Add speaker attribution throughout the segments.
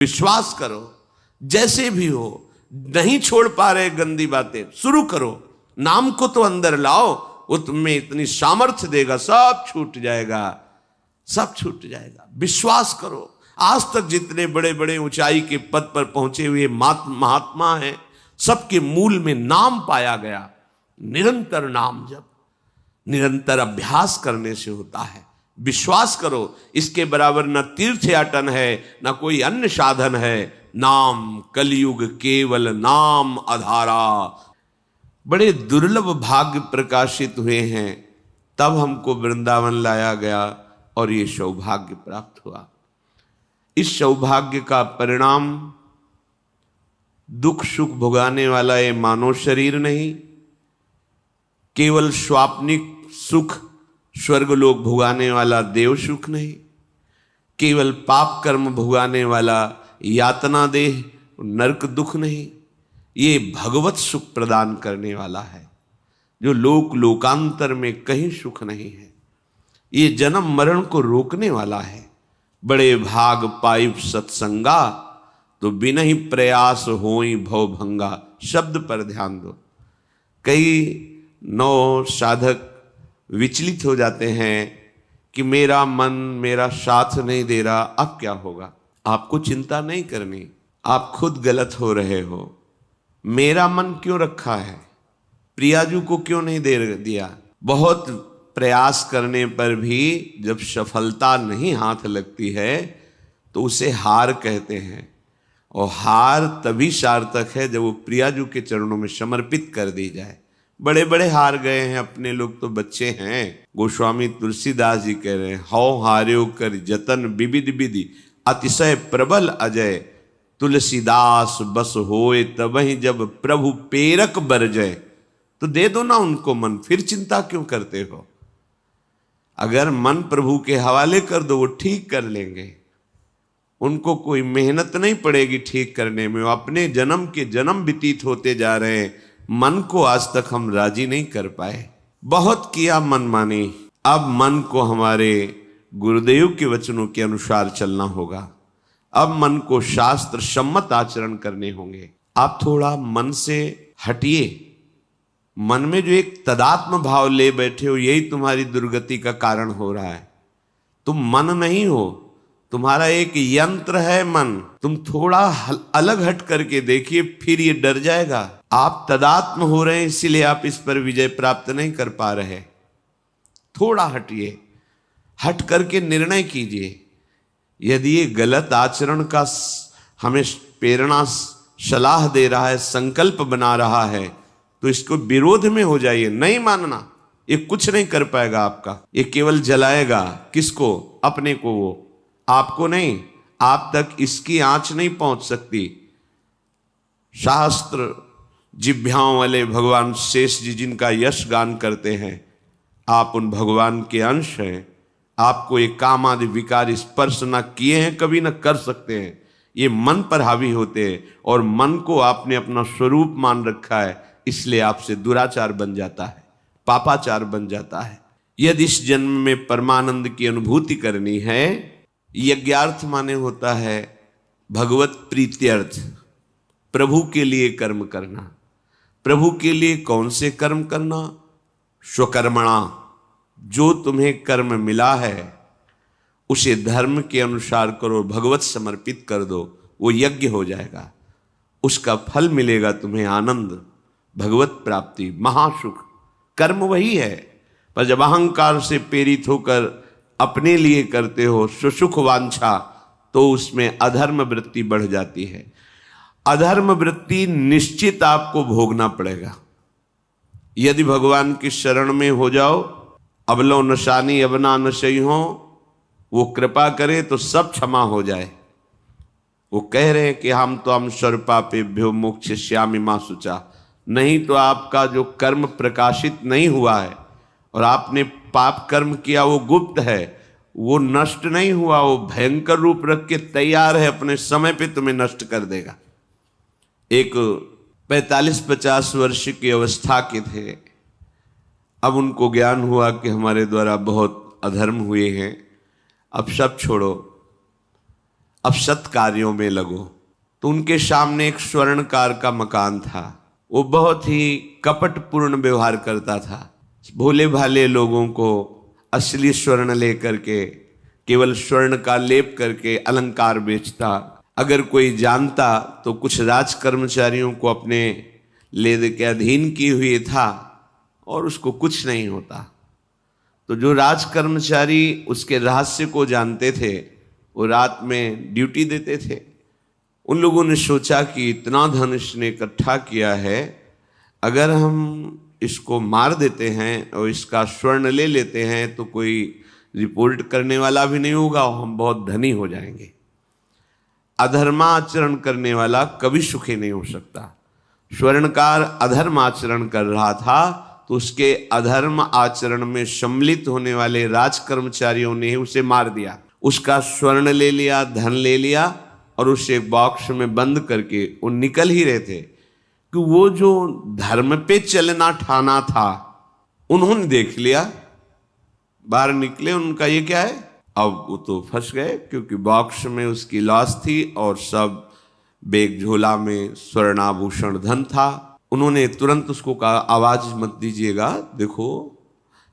Speaker 1: विश्वास करो, जैसे भी हो, नहीं छोड़ पा रहे गंदी बातें, शुरू करो, नाम को तो अंदर लाओ, वो तुम्हें इतनी सामर्थ्य देगा, सब छूट जाएगा, सब छूट जाएगा। विश्वास करो। आज तक जितने बड़े बड़े ऊंचाई के पद पर पहुंचे हुए महात्मा हैं, सबके मूल में नाम पाया गया। निरंतर नाम जप, निरंतर अभ्यास करने से होता है। विश्वास करो, इसके बराबर न तीर्थयाटन है, न कोई अन्य साधन है। नाम कलयुग केवल नाम आधारा। बड़े दुर्लभ भाग्य प्रकाशित हुए हैं, तब हमको वृंदावन लाया गया और ये सौभाग्य प्राप्त हुआ। इस सौभाग्य का परिणाम दुख सुख भुगाने वाला ये मानव शरीर नहीं, केवल स्वाप्निक सुख स्वर्गलोक भुगाने वाला देव सुख नहीं, केवल पाप कर्म भुगाने वाला यातना देह नरक दुख नहीं, ये भगवत सुख प्रदान करने वाला है, जो लोक लोकांतर में कहीं सुख नहीं है। ये जन्म मरण को रोकने वाला है। बड़े भाग पाइप सत्संगा, तो बिना ही प्रयास होई भव भंगा। शब्द पर ध्यान दो। कई नौ साधक विचलित हो जाते हैं कि मेरा मन मेरा साथ नहीं दे रहा, अब क्या होगा। आपको चिंता नहीं करनी, आप खुद गलत हो रहे हो। मेरा मन क्यों रखा है, प्रियाजू को क्यों नहीं दे दिया। बहुत प्रयास करने पर भी जब सफलता नहीं हाथ लगती है तो उसे हार कहते हैं, और हार तभी सार्थक है जब वो प्रियाजू के चरणों में समर्पित कर दी जाए। बड़े बड़े हार गए हैं, अपने लोग तो बच्चे हैं। गोस्वामी तुलसीदास जी कह रहे हैं, हौ हार्यो कर जतन विविध विधि अतिशय प्रबल अजय। तुलसीदास बस होए तबहि जब प्रभु पेरक बरजय। तो दे दो ना उनको मन, फिर चिंता क्यों करते हो। अगर मन प्रभु के हवाले कर दो, वो ठीक कर लेंगे। उनको कोई मेहनत नहीं पड़ेगी ठीक करने में, वो अपने जन्म के जन्म व्यतीत होते जा रहे हैं। मन को आज तक हम राजी नहीं कर पाए, बहुत किया मनमानी। अब मन को हमारे गुरुदेव के वचनों के अनुसार चलना होगा। अब मन को शास्त्र सम्मत आचरण करने होंगे। आप थोड़ा मन से हटिए। मन में जो एक तदात्म भाव ले बैठे हो, यही तुम्हारी दुर्गति का कारण हो रहा है। तुम मन नहीं हो, तुम्हारा एक यंत्र है मन। तुम थोड़ा अलग हट करके देखिए, फिर ये डर जाएगा। आप तदात्म हो रहे हैं, इसीलिए आप इस पर विजय प्राप्त नहीं कर पा रहे। थोड़ा हटिए, हट करके निर्णय कीजिए। यदि ये गलत आचरण का हमें प्रेरणा सलाह दे रहा है, संकल्प बना रहा है, तो इसको विरोध में हो जाइए। नहीं मानना, ये कुछ नहीं कर पाएगा आपका। ये केवल जलाएगा किसको, अपने को, वो आपको नहीं। आप तक इसकी आंच नहीं पहुंच सकती। शास्त्र जिभ्याओं वाले भगवान शेष जी जिनका यश गान करते हैं, आप उन भगवान के अंश हैं। आपको ये काम आदि विकार स्पर्श न किए हैं, कभी न कर सकते हैं। ये मन पर हावी होते हैं, और मन को आपने अपना स्वरूप मान रखा है, इसलिए आपसे दुराचार बन जाता है, पापाचार बन जाता है। यदि इस जन्म में परमानंद की अनुभूति करनी है, यज्ञार्थ माने होता है भगवत प्रीत्यर्थ, प्रभु के लिए कर्म करना। प्रभु के लिए कौन से कर्म करना, स्वकर्मणा। जो तुम्हें कर्म मिला है उसे धर्म के अनुसार करो, भगवत समर्पित कर दो, वो यज्ञ हो जाएगा। उसका फल मिलेगा तुम्हें आनंद, भगवत प्राप्ति, महासुख। कर्म वही है, पर जब अहंकार से प्रेरित होकर अपने लिए करते हो सुसुख वांछा, तो उसमें अधर्म वृत्ति बढ़ जाती है। अधर्म वृत्ति निश्चित आपको भोगना पड़ेगा। यदि भगवान की शरण में हो जाओ, अबलो नशानी अबना नशई हो, वो कृपा करे तो सब क्षमा हो जाए। वो कह रहे हैं कि हम तो हम सर्वपापेभ्यो मोक्षयिष्यामि मा शुचा। नहीं तो आपका जो कर्म प्रकाशित नहीं हुआ है और आपने पाप कर्म किया, वो गुप्त है, वो नष्ट नहीं हुआ, वो भयंकर रूप रख के तैयार है, अपने समय पे तुम्हें नष्ट कर देगा। एक 45-50 वर्ष की अवस्था के थे। अब उनको ज्ञान हुआ कि हमारे द्वारा बहुत अधर्म हुए हैं, अब सब छोड़ो, अब सत् कार्यों में लगो। तो उनके सामने एक स्वर्णकार का मकान था। वो बहुत ही कपटपूर्ण व्यवहार करता था। भोले भाले लोगों को असली स्वर्ण लेकर के, केवल स्वर्ण का लेप करके अलंकार बेचता। अगर कोई जानता तो कुछ राज कर्मचारियों को अपने ले दे के अधीन किए हुए था और उसको कुछ नहीं होता। तो जो राज कर्मचारी उसके रहस्य को जानते थे वो रात में ड्यूटी देते थे। उन लोगों ने सोचा कि इतना धन इसने इकट्ठा किया है, अगर हम इसको मार देते हैं और इसका स्वर्ण ले लेते हैं तो कोई रिपोर्ट करने वाला भी नहीं होगा और हम बहुत धनी हो जाएंगे। अधर्माचरण करने वाला कभी सुखी नहीं हो सकता। स्वर्णकार अधर्म आचरण कर रहा था तो उसके अधर्म आचरण में सम्मिलित होने वाले राज कर्मचारियों ने उसे मार दिया। उसका स्वर्ण ले लिया, धन ले लिया और उसे बॉक्स में बंद करके वो निकल ही रहे थे कि वो जो धर्म पे चलना ठाना था उन्होंने देख लिया। बाहर निकले, उनका ये क्या है, अब वो तो फंस गए क्योंकि बॉक्स में उसकी लाश थी और सब बैग झोला में स्वर्णाभूषण धन था। उन्होंने तुरंत उसको कहा, आवाज मत दीजिएगा, देखो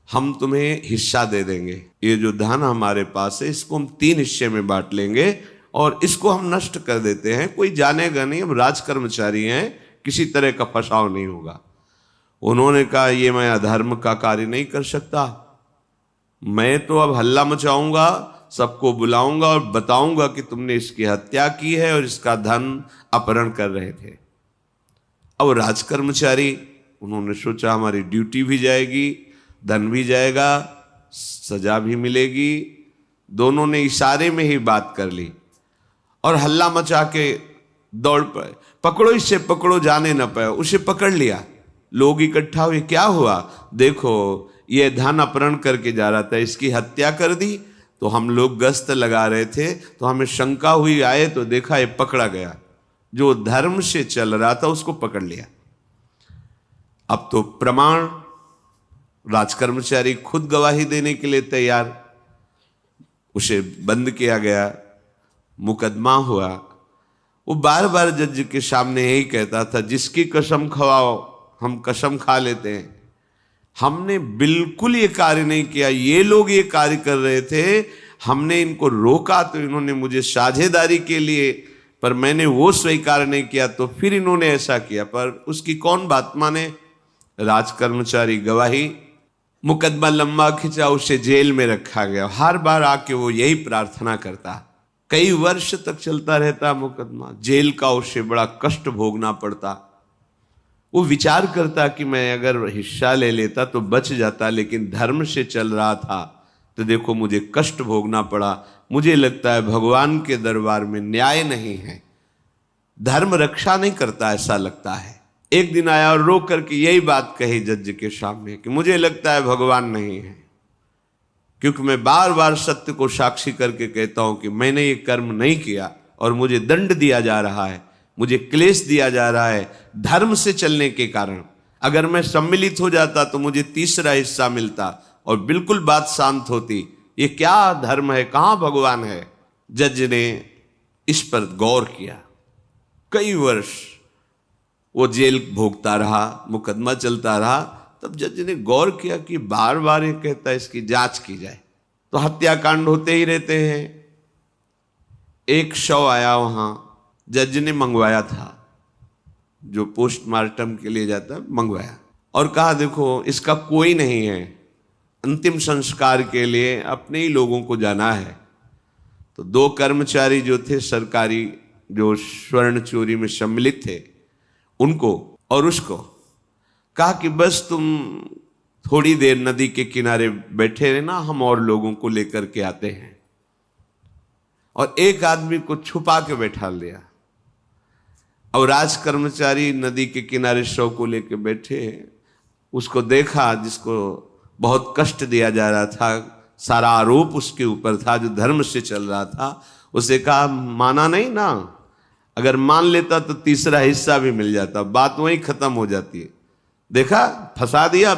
Speaker 1: हम तुम्हें हिस्सा दे देंगे। ये जो धन हमारे पास है इसको हम 3 हिस्से में बांट लेंगे और इसको हम नष्ट कर देते हैं, कोई जानेगा नहीं, हम राज कर्मचारी हैं, किसी तरह का फसाव नहीं होगा। उन्होंने कहा, ये मैं अधर्म का कार्य नहीं कर सकता, मैं तो अब हल्ला मचाऊंगा, सबको बुलाऊंगा और बताऊंगा कि तुमने इसकी हत्या की है और इसका धन अपहरण कर रहे थे। अब राज कर्मचारी, उन्होंने सोचा हमारी ड्यूटी भी जाएगी, धन भी जाएगा, सजा भी मिलेगी। दोनों ने इशारे में ही बात कर ली और हल्ला मचा के दौड़ पड़े, पकड़ो इसे, पकड़ो, जाने न पाए। उसे पकड़ लिया। लोग इकट्ठा हुए, क्या हुआ, देखो ये धन अपहरण करके जा रहा था, इसकी हत्या कर दी। तो हम लोग गश्त लगा रहे थे तो हमें शंका हुई, आए तो देखा ये पकड़ा गया। जो धर्म से चल रहा था उसको पकड़ लिया। अब तो प्रमाण, राज कर्मचारी खुद गवाही देने के लिए तैयार, उसे बंद किया गया, मुकदमा हुआ। वो बार बार जज के सामने यही कहता था, जिसकी कसम खवाओ हम कसम खा लेते हैं, हमने बिल्कुल ये कार्य नहीं किया, ये लोग ये कार्य कर रहे थे, हमने इनको रोका तो इन्होंने मुझे साझेदारी के लिए, पर मैंने वो स्वीकार नहीं किया तो फिर इन्होंने ऐसा किया। पर उसकी कौन बात माने। राज कर्मचारी गवाही, मुकदमा लंबा खिंचा, उसे जेल में रखा गया। हर बार आके वो यही प्रार्थना करता, कई वर्ष तक चलता रहता मुकदमा, जेल का उसे बड़ा कष्ट भोगना पड़ता। वो विचार करता कि मैं अगर हिस्सा ले लेता तो बच जाता, लेकिन धर्म से चल रहा था तो देखो मुझे कष्ट भोगना पड़ा। मुझे लगता है भगवान के दरबार में न्याय नहीं है, धर्म रक्षा नहीं करता, ऐसा लगता है। एक दिन आया और रो करके यही बात कही जज के सामने कि मुझे लगता है भगवान नहीं है, क्योंकि मैं बार बार सत्य को साक्षी करके कहता हूं कि मैंने ये कर्म नहीं किया और मुझे दंड दिया जा रहा है, मुझे क्लेश दिया जा रहा है धर्म से चलने के कारण। अगर मैं सम्मिलित हो जाता तो मुझे तीसरा हिस्सा मिलता और बिल्कुल बात शांत होती। ये क्या धर्म है, कहां भगवान है। जज ने इस पर गौर किया। कई वर्ष वो जेल भोगता रहा, मुकदमा चलता रहा। तब जज ने गौर किया कि बार बार ये कहता है इसकी जांच की जाए, तो हत्याकांड होते ही रहते हैं। एक शव आया वहां, जज ने मंगवाया था, जो पोस्टमार्टम के लिए जाता, मंगवाया और कहा देखो इसका कोई नहीं है, अंतिम संस्कार के लिए अपने ही लोगों को जाना है। तो 2 कर्मचारी जो थे सरकारी, जो स्वर्ण चोरी में सम्मिलित थे, उनको और उसको कहा कि बस तुम थोड़ी देर नदी के किनारे बैठे रहना, हम और लोगों को लेकर के आते हैं। और एक आदमी को छुपा के बैठा लिया और राज कर्मचारी नदी के किनारे शव को लेकर बैठे। उसको देखा जिसको बहुत कष्ट दिया जा रहा था, सारा आरोप उसके ऊपर था, जो धर्म से चल रहा था। उसे कहा माना नहीं ना, अगर मान लेता तो तीसरा हिस्सा भी मिल जाता, बात वहीं खत्म हो जाती है। देखा, फंसा दिया,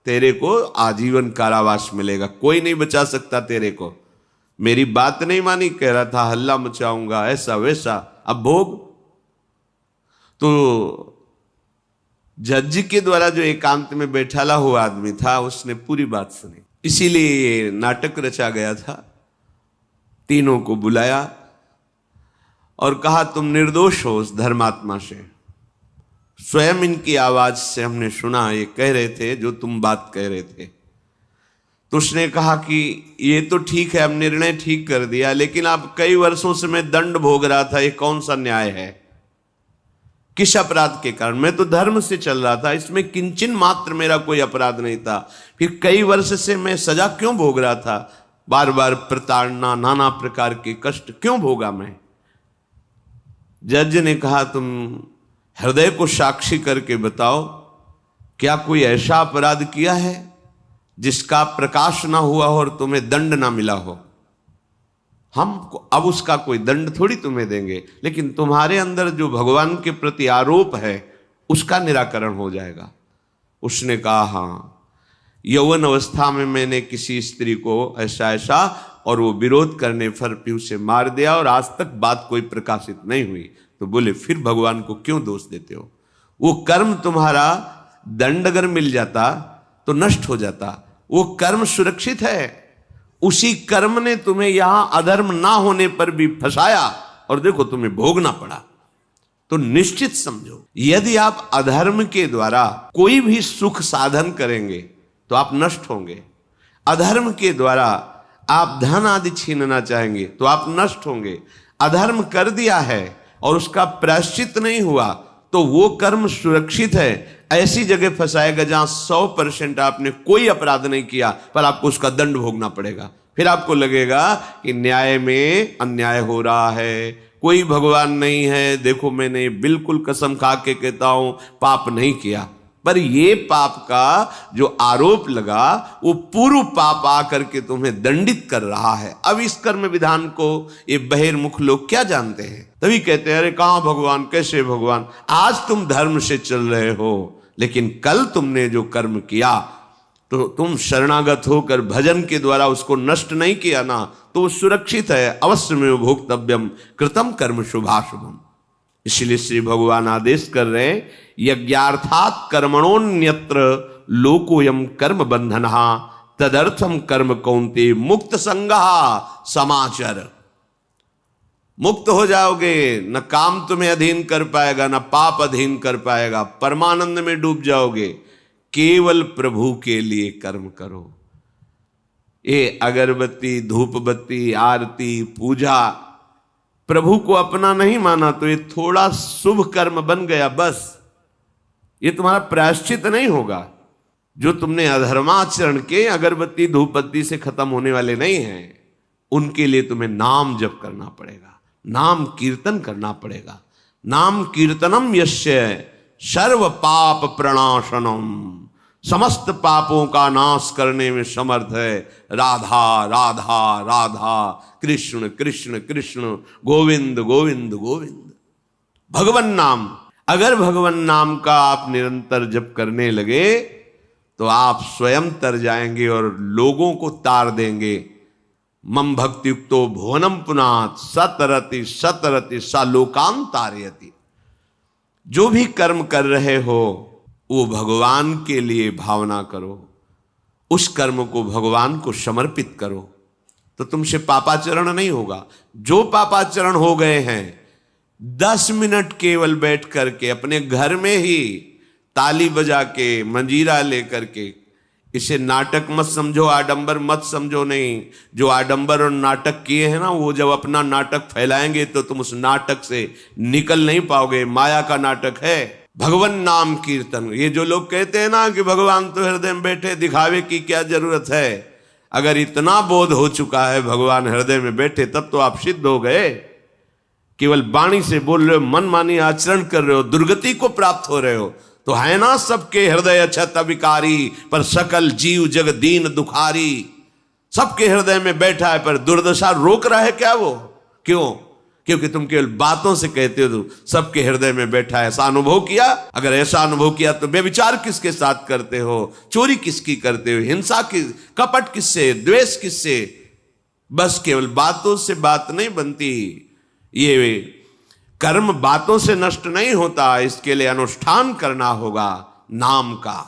Speaker 1: तेरे को आजीवन कारावास मिलेगा, कोई नहीं बचा सकता तेरे को। मेरी बात नहीं मानी, कह रहा था हल्ला मचाऊंगा, ऐसा वैसा। अब भोग। तो जज के द्वारा जो एकांत में बैठाला हुआ आदमी था, उसने पूरी बात सुनी, इसीलिए ये नाटक रचा गया था। तीनों को बुलाया और कहा तुम निर्दोष हो उस धर्मात्मा से। स्वयं इनकी आवाज से हमने सुना, ये कह रहे थे जो तुम बात कह रहे थे। तो उसने कहा कि ये तो ठीक है, अब निर्णय ठीक कर दिया, लेकिन अब कई वर्षों से मैं दंड भोग रहा था, ये कौन सा न्याय है? किस अपराध के कारण? मैं तो धर्म से चल रहा था, इसमें किंचन मात्र मेरा कोई अपराध नहीं था, फिर कई वर्ष से मैं सजा क्यों भोग रहा था? बार बार प्रताड़ना, नाना प्रकार के कष्ट क्यों भोगा मैं? जज ने कहा तुम हृदय को साक्षी करके बताओ, क्या कोई ऐसा अपराध किया है जिसका प्रकाश ना हुआ हो और तुम्हें दंड ना मिला हो? हम अब उसका कोई दंड थोड़ी तुम्हें देंगे, लेकिन तुम्हारे अंदर जो भगवान के प्रति आरोप है उसका निराकरण हो जाएगा। उसने कहा हाँ, यौवन अवस्था में मैंने किसी स्त्री को ऐसा ऐसा, और वो विरोध करने पर भी उसे मार दिया और आज तक बात कोई प्रकाशित नहीं हुई। तो बोले फिर भगवान को क्यों दोष देते हो? वो कर्म तुम्हारा दंड अगर मिल जाता तो नष्ट हो जाता, वो कर्म सुरक्षित है। उसी कर्म ने तुम्हें यहां अधर्म ना होने पर भी फंसाया और देखो तुम्हें भोगना पड़ा। तो निश्चित समझो, यदि आप अधर्म के द्वारा कोई भी सुख साधन करेंगे तो आप नष्ट होंगे। अधर्म के द्वारा आप धन आदि छीनना चाहेंगे तो आप नष्ट होंगे। अधर्म कर दिया है और उसका प्रायश्चित नहीं हुआ तो वो कर्म सुरक्षित है। ऐसी जगह फंसाएगा जहां 100% आपने कोई अपराध नहीं किया पर आपको उसका दंड भोगना पड़ेगा। फिर आपको लगेगा कि न्याय में अन्याय हो रहा है, कोई भगवान नहीं है। देखो मैंने बिल्कुल कसम खा के कहता हूं पाप नहीं किया, पर ये पाप का जो आरोप लगा वो पूर्व पाप आकर के तुम्हें दंडित कर रहा है। अब इस कर्म विधान को ये बहिर्मुख लोग क्या जानते हैं? तभी कहते हैं अरे कहां भगवान, कैसे भगवान? आज तुम धर्म से चल रहे हो, लेकिन कल तुमने जो कर्म किया तो तुम शरणागत होकर भजन के द्वारा उसको नष्ट नहीं किया ना, तो वो सुरक्षित है। अवश्य में भोक्तव्यम कृतम कर्म शुभाशुभम। इसलिए श्री भगवान आदेश कर रहे हैं यज्ञार्थात कर्मणोन्यत्र लोकोयम कर्म बंधनहा तदर्थम कर्म कौन्ते मुक्त संगहा समाचर। मुक्त हो जाओगे, न काम तुम्हें अधीन कर पाएगा, न पाप अधीन कर पाएगा, परमानंद में डूब जाओगे। केवल प्रभु के लिए कर्म करो। ये अगरबत्ती, धूप बत्ती, आरती, पूजा प्रभु को अपना नहीं माना तो ये थोड़ा शुभ कर्म बन गया, बस ये तुम्हारा प्रायश्चित नहीं होगा। जो तुमने अधर्माचरण के अगरबत्ती धूप बत्ती से खत्म होने वाले नहीं हैं, उनके लिए तुम्हें नाम जप करना पड़ेगा, नाम कीर्तन करना पड़ेगा। नाम कीर्तनम यस्य सर्व पाप प्रणाशनम, समस्त पापों का नाश करने में समर्थ है। राधा राधा राधा, कृष्ण कृष्ण कृष्ण, गोविंद गोविंद गोविंद। भगवन नाम, अगर भगवन नाम का आप निरंतर जप करने लगे तो आप स्वयं तर जाएंगे और लोगों को तार देंगे। मम भक्तियुक्तो भुवनम पुनात सतरति सतरति सा लोकान तारयति। जो भी कर्म कर रहे हो वो भगवान के लिए भावना करो, उस कर्म को भगवान को समर्पित करो, तो तुमसे पापाचरण नहीं होगा। जो पापाचरण हो गए हैं 10 मिनट केवल बैठ करके अपने घर में ही ताली बजा के मंजीरा लेकर के, इसे नाटक मत समझो, आडंबर मत समझो। नहीं, जो आडंबर और नाटक किए हैं ना, वो जब अपना नाटक फैलाएंगे तो तुम उस नाटक से निकल नहीं पाओगे। माया का नाटक है। भगवान नाम कीर्तन, ये जो लोग कहते हैं ना कि भगवान तो हृदय में बैठे, दिखावे की क्या जरूरत है? अगर इतना बोध हो चुका है भगवान हृदय में बैठे, तब तो आप सिद्ध हो गए। केवल वाणी से बोल रहे हो, मन मानी आचरण कर रहे हो, दुर्गति को प्राप्त हो रहे हो, तो है ना सबके हृदय अछत विकारी, पर सकल जीव जग दीन दुखारी। सबके हृदय में बैठा है पर दुर्दशा रोक रहा है क्या वो? क्यों? क्योंकि तुम केवल बातों से कहते हो तो सबके हृदय में बैठा है। ऐसा अनुभव किया? अगर ऐसा अनुभव किया तो व्यभिचार किसके साथ करते हो, चोरी किसकी करते हो, हिंसा की, कपट किससे, द्वेष किससे? बस केवल बातों से बात नहीं बनती, ये कर्म बातों से नष्ट नहीं होता, इसके लिए अनुष्ठान करना होगा नाम का।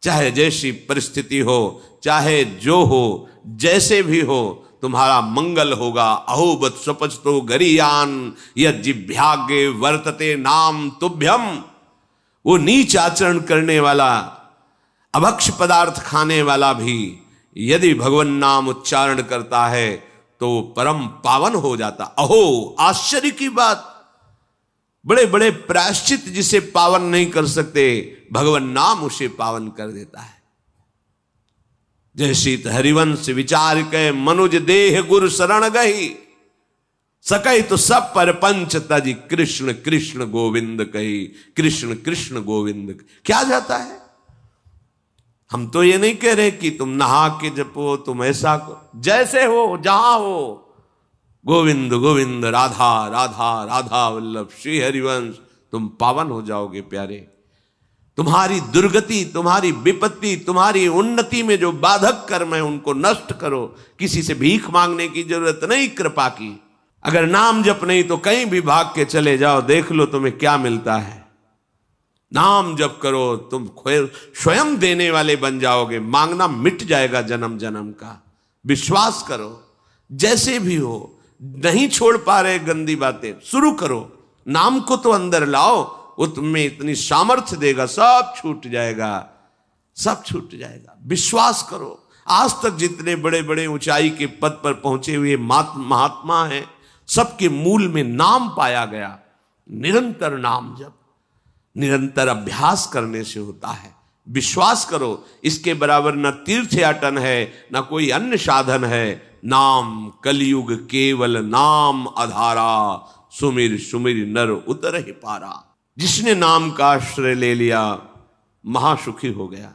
Speaker 1: चाहे जैसी परिस्थिति हो, चाहे जो हो, जैसे भी हो, तुम्हारा मंगल होगा। अहोबत स्वपचतो गरीयान यद जिभ्यागे वर्तते नाम तुभ्यम। वो नीच आचरण करने वाला, अभक्ष पदार्थ खाने वाला भी यदि भगवान नाम उच्चारण करता है तो परम पावन हो जाता। अहो, आश्चर्य की बात, बड़े बड़े प्रायश्चित जिसे पावन नहीं कर सकते, भगवान नाम उसे पावन कर देता है। जैसी हरिवंश विचार के मनुज देह गुरु शरण गही, सकई तो सब पर पंच तज कृष्ण कृष्ण गोविंद कही। कृष्ण कृष्ण गोविंद क्या जाता है? हम तो ये नहीं कह रहे कि तुम नहा के जपो, तुम ऐसा जैसे हो जहां हो, गोविंद गोविंद राधा राधा राधा वल्लभ श्री हरिवंश, तुम पावन हो जाओगे प्यारे। तुम्हारी दुर्गति, तुम्हारी विपत्ति, तुम्हारी उन्नति में जो बाधक कर्म है उनको नष्ट करो। किसी से भीख मांगने की जरूरत नहीं कृपा की। अगर नाम जप नहीं तो कहीं भी भाग के चले जाओ, देख लो तुम्हें क्या मिलता है। नाम जप करो, तुम स्वयं देने वाले बन जाओगे, मांगना मिट जाएगा जन्म जन्म का। विश्वास करो, जैसे भी हो, नहीं छोड़ पा रहे गंदी बातें, शुरू करो, नाम को तो अंदर लाओ, वो तुम्हें इतनी सामर्थ्य देगा, सब छूट जाएगा, सब छूट जाएगा। विश्वास करो, आज तक जितने बड़े बड़े ऊंचाई के पद पर पहुंचे हुए महात्मा हैं, सबके मूल में नाम पाया गया। निरंतर नाम जप, निरंतर अभ्यास करने से होता है। विश्वास करो, इसके बराबर न तीर्थयाटन है, न कोई अन्य साधन है। नाम कलयुग केवल नाम आधारा, सुमिर सुमिर नर उतर ही पारा। जिसने नाम का आश्रय ले लिया महासुखी हो गया।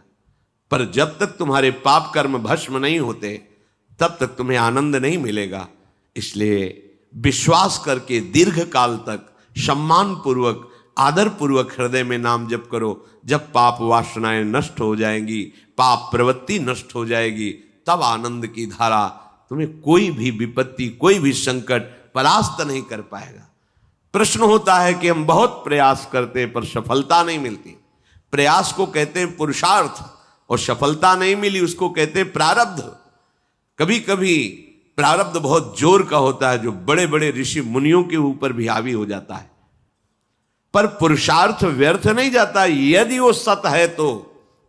Speaker 1: पर जब तक तुम्हारे पाप कर्म भस्म नहीं होते तब तक तुम्हें आनंद नहीं मिलेगा। इसलिए विश्वास करके दीर्घ काल तक सम्मान पूर्वक, आदर पूर्वक हृदय में नाम जप करो। जब पाप वासनाएं नष्ट हो जाएंगी, पाप प्रवृत्ति नष्ट हो जाएगी, तब आनंद की धारा, तुम्हें कोई भी विपत्ति, कोई भी संकट परास्त नहीं कर पाएगा। प्रश्न होता है कि हम बहुत प्रयास करते हैं पर सफलता नहीं मिलती। प्रयास को कहते हैं पुरुषार्थ, और सफलता नहीं मिली उसको कहते हैं प्रारब्ध। कभी कभी प्रारब्ध बहुत जोर का होता है, जो बड़े बड़े ऋषि मुनियों के ऊपर भी हावी हो जाता है। पर पुरुषार्थ व्यर्थ नहीं जाता। यदि वो सत है तो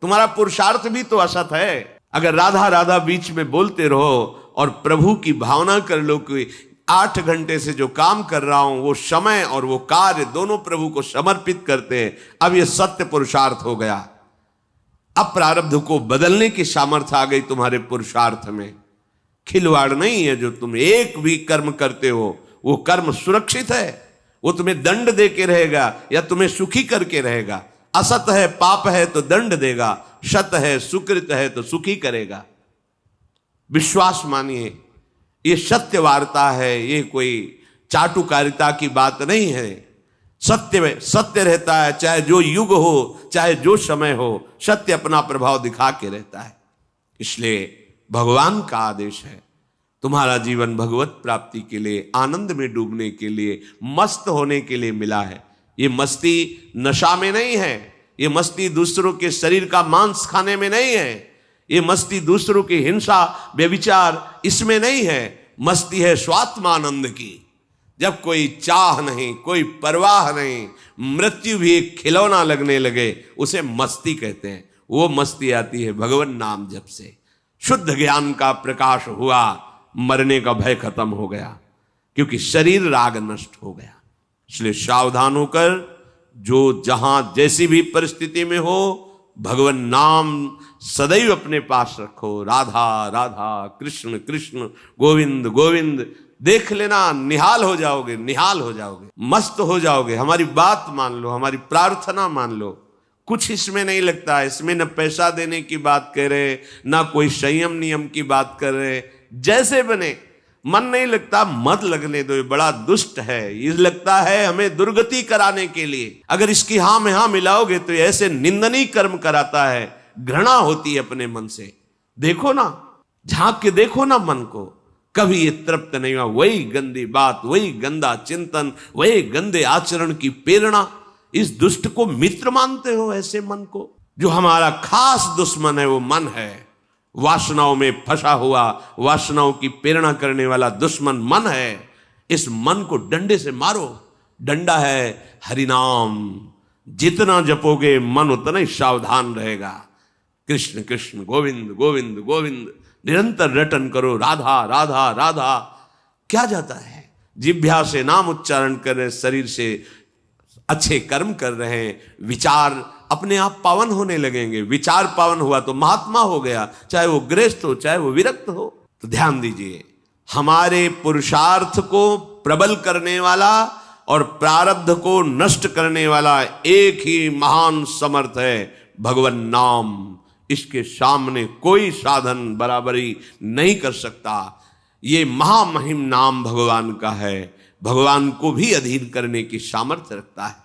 Speaker 1: तुम्हारा पुरुषार्थ भी तो असत है। अगर राधा राधा बीच में बोलते रहो और प्रभु की भावना कर लो कि 8 घंटे से जो काम कर रहा हूं वो समय और वो कार्य दोनों प्रभु को समर्पित करते हैं, अब ये सत्य पुरुषार्थ हो गया। अब प्रारब्ध को बदलने की सामर्थ्य आ गई तुम्हारे पुरुषार्थ में। खिलवाड़ नहीं है। जो तुम एक भी कर्म करते हो वो कर्म सुरक्षित है, वो तुम्हें दंड दे के रहेगा या तुम्हें सुखी करके रहेगा। असत है, पाप है तो दंड देगा, सत है, सुकृत है तो सुखी करेगा। विश्वास मानिए, ये सत्य वार्ता है, ये कोई चाटुकारिता की बात नहीं है। सत्य में सत्य रहता है, चाहे जो युग हो, चाहे जो समय हो, सत्य अपना प्रभाव दिखा के रहता है। इसलिए भगवान का आदेश है, तुम्हारा जीवन भगवत प्राप्ति के लिए, आनंद में डूबने के लिए, मस्त होने के लिए मिला है। ये मस्ती नशा में नहीं है, ये मस्ती दूसरों के शरीर का मांस खाने में नहीं है, ये मस्ती दूसरों की हिंसा व्यभिचार इसमें नहीं है। मस्ती है स्वात्मानंद की। जब कोई चाह नहीं, कोई परवाह नहीं, मृत्यु भी एक खिलौना लगने लगे, उसे मस्ती कहते हैं। वो मस्ती आती है भगवान नाम जप से। शुद्ध ज्ञान का प्रकाश हुआ, मरने का भय खत्म हो गया, क्योंकि शरीर राग नष्ट हो गया। इसलिए सावधान होकर जो जहां जैसी भी परिस्थिति में हो, भगवान नाम सदैव अपने पास रखो। राधा राधा, कृष्ण कृष्ण, गोविंद गोविंद। देख लेना, निहाल हो जाओगे, निहाल हो जाओगे, मस्त हो जाओगे। हमारी बात मान लो, हमारी प्रार्थना मान लो। कुछ इसमें नहीं लगता है। इसमें न पैसा देने की बात कर रहे, ना कोई संयम नियम की बात कर रहे। जैसे बने, मन नहीं लगता मत लगने दो, ये बड़ा दुष्ट है। ये लगता है हमें दुर्गति कराने के लिए। अगर इसकी हाँ में हाँ मिलाओगे तो ऐसे निंदनीय कर्म कराता है, घृणा होती है अपने मन से। देखो ना, झांक के देखो ना मन को। कभी ये तृप्त नहीं हुआ। वही गंदी बात, वही गंदा चिंतन, वही गंदे आचरण की प्रेरणा। इस दुष्ट को मित्र मानते हो? ऐसे मन को, जो हमारा खास दुश्मन है वो मन है, वासनाओं में फंसा हुआ, वासनाओं की प्रेरणा करने वाला दुश्मन मन है। इस मन को डंडे से मारो। डंडा है हरिनाम, जितना जपोगे मन उतना ही सावधान रहेगा। कृष्ण कृष्ण गोविंद गोविंद गोविंद निरंतर रटन करो, राधा राधा राधा। क्या जाता है? जिह्वा से नाम उच्चारण कर रहे, शरीर से अच्छे कर्म कर रहे हैं, विचार अपने आप पावन होने लगेंगे। विचार पावन हुआ तो महात्मा हो गया, चाहे वो गृहस्थ हो चाहे वो विरक्त हो। तो ध्यान दीजिए, हमारे पुरुषार्थ को प्रबल करने वाला और प्रारब्ध को नष्ट करने वाला एक ही महान समर्थ है, भगवान नाम। इसके सामने कोई साधन बराबरी नहीं कर सकता। ये महामहिम नाम भगवान का है, भगवान को भी अधीन करने की सामर्थ्य रखता है।